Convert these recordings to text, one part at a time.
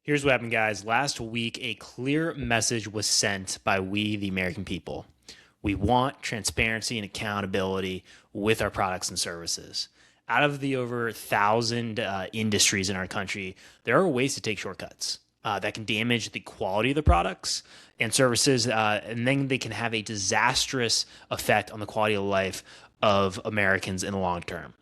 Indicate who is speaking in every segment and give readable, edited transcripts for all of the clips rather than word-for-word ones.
Speaker 1: Here's what happened, guys. Last week, a clear message was sent by we, the American people. We want transparency and accountability with our products and services. Out of the over 1,000 industries in our country, there are ways to take shortcuts that can damage the quality of the products and services, and then they can have a disastrous effect on the quality of life of Americans in the long term.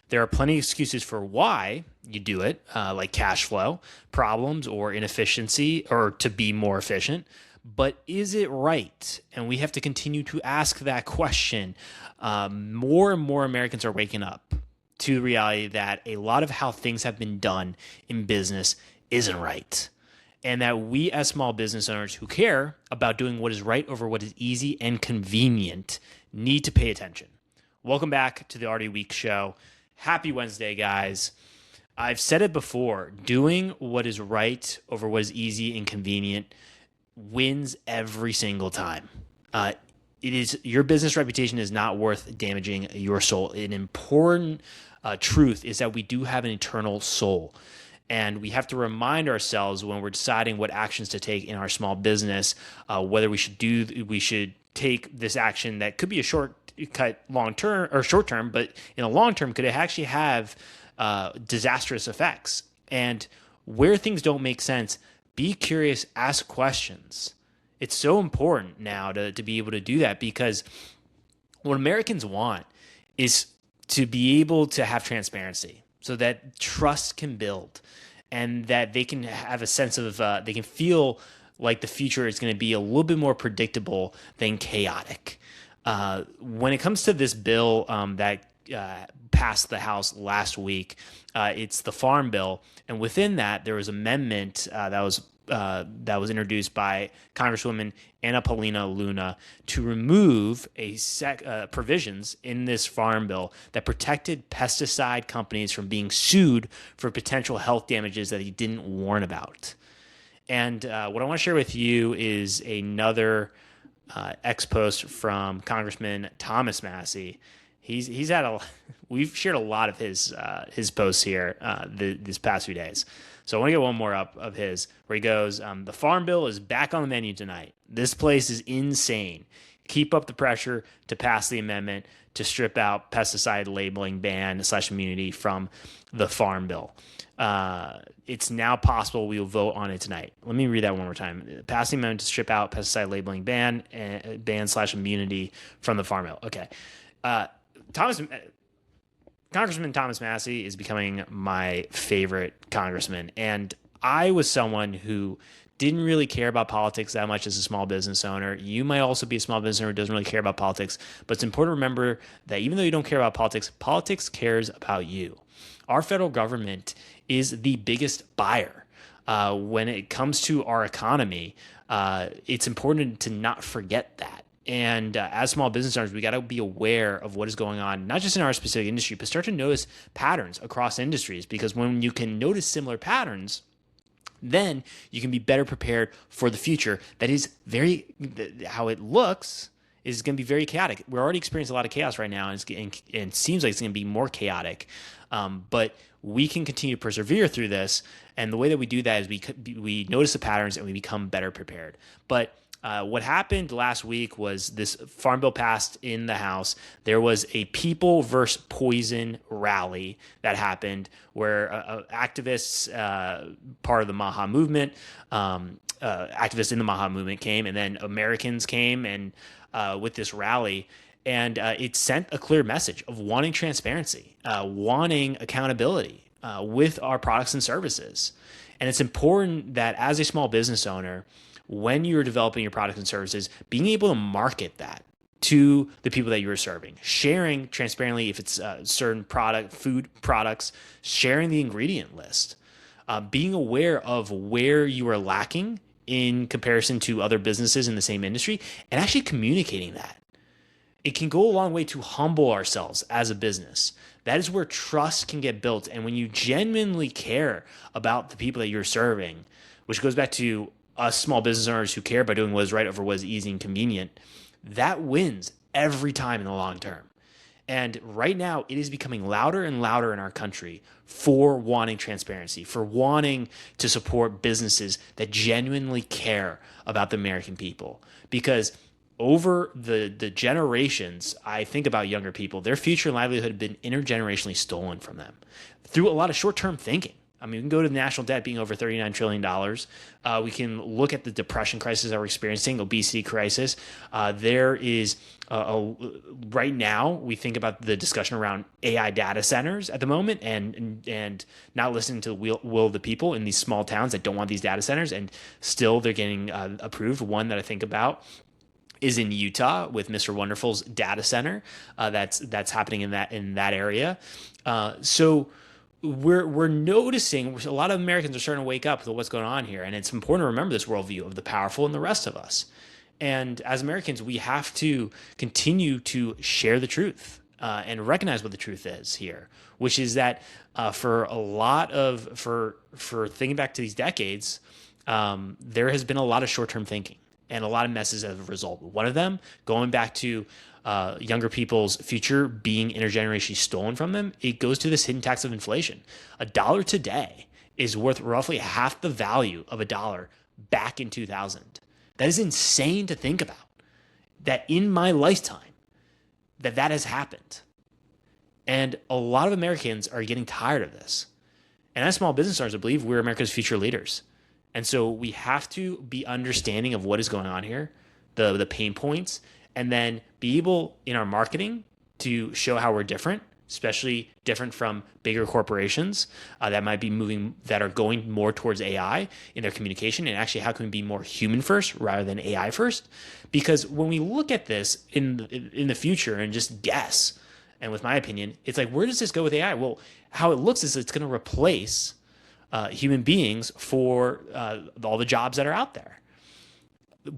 Speaker 1: There are plenty of excuses for why you do it, like cash flow problems or inefficiency, or to be more efficient. But is it right? And we have to continue to ask that question. More and more Americans are waking up to the reality that a lot of how things have been done in business isn't right. And that we, as small business owners who care about doing what is right over what is easy and convenient, need to pay attention. Welcome back to the Artie Week Show. Happy Wednesday, guys. I've said it before, doing what is right over what is easy and convenient wins every single time. It is your business reputation is not worth damaging your soul. An important truth is that we do have an eternal soul. And we have to remind ourselves when we're deciding what actions to take in our small business, whether we should take this action that could be a shortcut long term or short term, but in the long term, could it actually have disastrous effects? And where things don't make sense, be curious, ask questions. It's so important now to be able to do that, because what Americans want is to be able to have transparency so that trust can build and that they can have a sense of, they can feel like the future is going to be a little bit more predictable than chaotic. When it comes to this bill that passed the House last week, it's the Farm Bill, and within that there was an amendment that was introduced by Congresswoman Anna Paulina Luna to remove provisions in this Farm Bill that protected pesticide companies from being sued for potential health damages that they didn't warn about. And what I want to share with you is another ex-post from Congressman Thomas Massey. He's had we've shared a lot of his posts here this past few days. So I want to get one more up of his where he goes, the Farm Bill is back on the menu tonight. This place is insane. Keep up the pressure to pass the amendment to strip out pesticide labeling ban/immunity from the Farm Bill. It's now possible we will vote on it tonight. Let me read that one more time. Pass the amendment to strip out pesticide labeling ban/immunity from the Farm Bill. Okay. Congressman Thomas Massey is becoming my favorite congressman. And I was someone who didn't really care about politics that much as a small business owner. You might also be a small business owner who doesn't really care about politics. But it's important to remember that even though you don't care about politics, politics cares about you. Our federal government is the biggest buyer. When it comes to our economy, it's important to not forget that. And as small business owners, we got to be aware of what is going on, not just in our specific industry, but start to notice patterns across industries. Because when you can notice similar patterns, then you can be better prepared for the future. That is how it looks is going to be very chaotic. We're already experiencing a lot of chaos right now, and it seems like it's going to be more chaotic. But we can continue to persevere through this. And the way that we do that is we notice the patterns and we become better prepared. But what happened last week was this Farm Bill passed in the House. There was a people versus poison rally that happened where activists, part of the Maha movement, activists in the Maha movement came, and then Americans came and with this rally. And it sent a clear message of wanting transparency, wanting accountability with our products and services. And it's important that as a small business owner, when you're developing your products and services, being able to market that to the people that you're serving, sharing transparently if it's certain food products, sharing the ingredient list, being aware of where you are lacking in comparison to other businesses in the same industry, and actually communicating that. It can go a long way to humble ourselves as a business. That is where trust can get built. And when you genuinely care about the people that you're serving, which goes back to us small business owners who care about doing what is right over what is easy and convenient, that wins every time in the long term. And right now, it is becoming louder and louder in our country for wanting transparency, for wanting to support businesses that genuinely care about the American people. Because over the generations, I think about younger people, their future and livelihood have been intergenerationally stolen from them through a lot of short-term thinking. I mean, we can go to the national debt being over $39 trillion. We can look at the depression crisis that we're experiencing, obesity crisis. There is, right now, we think about the discussion around AI data centers at the moment and not listening to the will of the people in these small towns that don't want these data centers, and still they're getting approved. One that I think about is in Utah with Mr. Wonderful's data center that's happening in that area. So we're noticing a lot of Americans are starting to wake up to what's going on here, and it's important to remember this worldview of the powerful and the rest of us. And as Americans, we have to continue to share the truth and recognize what the truth is here, which is that for thinking back to these decades, there has been a lot of short-term thinking and a lot of messes as a result. One of them, going back to younger people's future being intergenerationally stolen from them, it goes to this hidden tax of inflation. $1 today is worth roughly half the value of $1 back in 2000. That is insane to think about. That in my lifetime, that has happened. And a lot of Americans are getting tired of this. And as small business owners, I believe we're America's future leaders. And so we have to be understanding of what is going on here, the pain points, and then be able in our marketing to show how we're different, especially different from bigger corporations that might be moving, that are going more towards AI in their communication. And actually, how can we be more human first rather than AI first? Because when we look at this in the future and just guess, and with my opinion, it's like, where does this go with AI? Well, how it looks is it's going to replace human beings for all the jobs that are out there.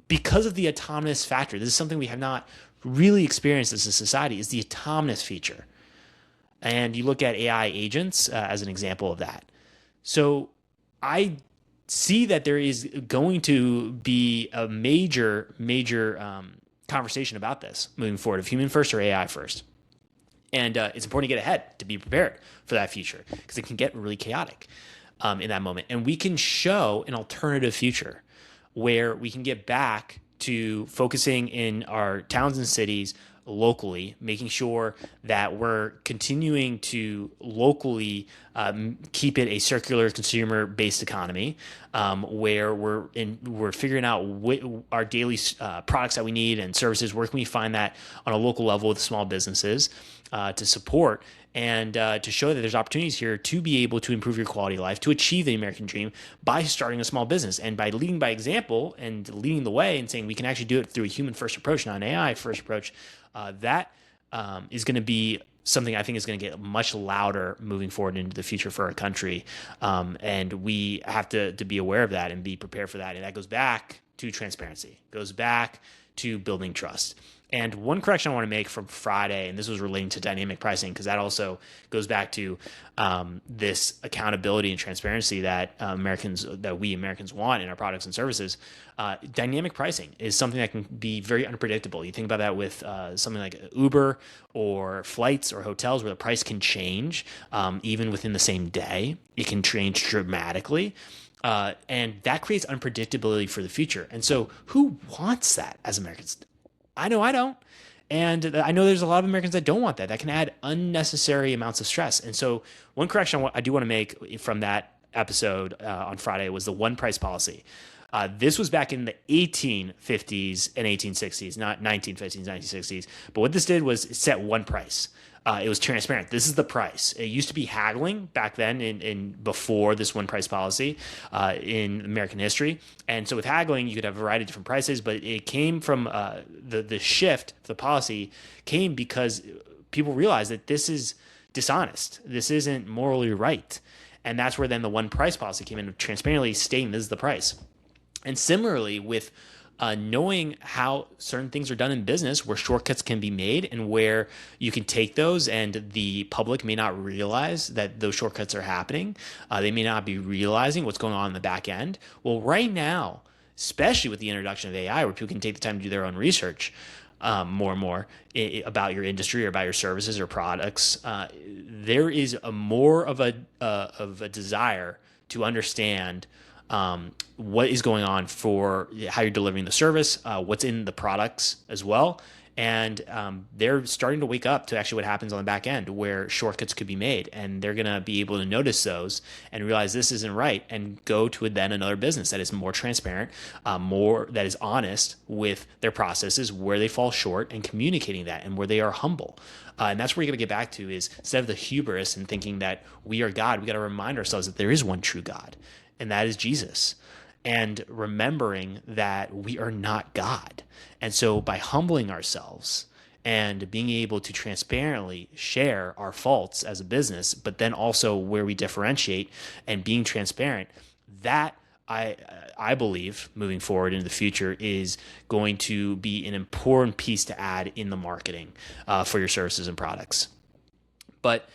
Speaker 1: Because of the autonomous factor, this is something we have not really experienced as a society, is the autonomous feature. And you look at AI agents as an example of that. So I see that there is going to be a major conversation about this moving forward, of human first or AI first. And it's important to get ahead, to be prepared for that future, because it can get really chaotic in that moment. And we can show an alternative future where we can get back to focusing in our towns and cities locally, making sure that we're continuing to locally keep it a circular consumer-based economy, where we're figuring out our daily products that we need and services. Where can we find that on a local level with small businesses to support and to show that there's opportunities here to be able to improve your quality of life, to achieve the American dream by starting a small business and by leading by example and leading the way and saying we can actually do it through a human first approach, not an AI first approach. That is going to be something I think is going to get much louder moving forward into the future for our country. And we have to be aware of that and be prepared for that. And that goes back to transparency, goes back to building trust. And one correction I want to make from Friday, and this was relating to dynamic pricing, because that also goes back to this accountability and transparency that we Americans want in our products and services. Dynamic pricing is something that can be very unpredictable. You think about that with something like Uber or flights or hotels, where the price can change even within the same day. It can change dramatically. And that creates unpredictability for the future. And so who wants that as Americans? I know I don't. And I know there's a lot of Americans that don't want that. That can add unnecessary amounts of stress. And so one correction I do want to make from that episode on Friday was the one price policy. This was back in the 1850s and 1860s, not 1950s, 1960s. But what this did was it set one price. It was transparent. This is the price. It used to be haggling back then in before this one price policy in American history. And so with haggling, you could have a variety of different prices, but it came from the shift, the policy came because people realized that this is dishonest. This isn't morally right. And that's where then the one price policy came in, transparently stating this is the price. And similarly with knowing how certain things are done in business, where shortcuts can be made and where you can take those and the public may not realize that those shortcuts are happening. They may not be realizing what's going on in the back end. Well, right now, especially with the introduction of AI, where people can take the time to do their own research, more and more about your industry or about your services or products, there is a more of a desire to understand what is going on for how you're delivering the service, what's in the products as well. And they're starting to wake up to actually what happens on the back end where shortcuts could be made. And they're going to be able to notice those and realize this isn't right and go to then another business that is more transparent, more that is honest with their processes, where they fall short and communicating that and where they are humble. And that's where you got to get back to is instead of the hubris and thinking that we are God, we got to remind ourselves that there is one true God, and that is Jesus. And remembering that we are not God. And so by humbling ourselves and being able to transparently share our faults as a business, but then also where we differentiate and being transparent, that I believe moving forward into the future is going to be an important piece to add in the marketing for your services and products. But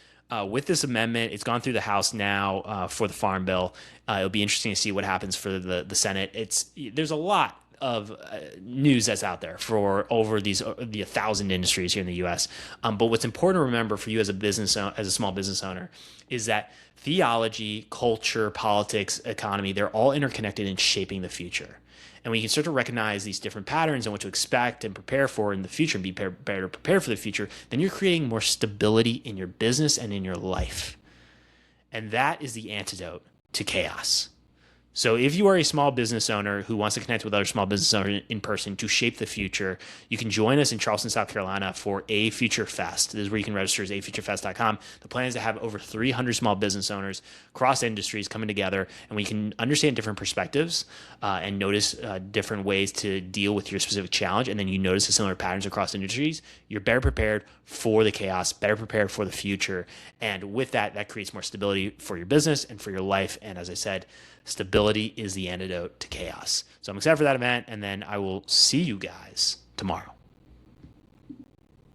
Speaker 1: with this amendment, it's gone through the House now for the Farm Bill. It'll be interesting to see what happens for the Senate. There's a lot of news that's out there for over the 1,000 industries here in the U.S. But what's important to remember for you as a small business owner, is that theology, culture, politics, economy, they're all interconnected in shaping the future. And when you can start to recognize these different patterns and what to expect and prepare for in the future and be better prepared for the future, then you're creating more stability in your business and in your life. And that is the antidote to chaos. So if you are a small business owner who wants to connect with other small business owners in person to shape the future, you can join us in Charleston, South Carolina for A Future Fest. This is where you can register as afuturefest.com. The plan is to have over 300 small business owners across industries coming together, and we can understand different perspectives and notice different ways to deal with your specific challenge. And then you notice the similar patterns across industries. You're better prepared for the chaos, better prepared for the future. And with that, that creates more stability for your business and for your life. And as I said, stability is the antidote to chaos. So I'm excited for that event, and then I will see you guys tomorrow.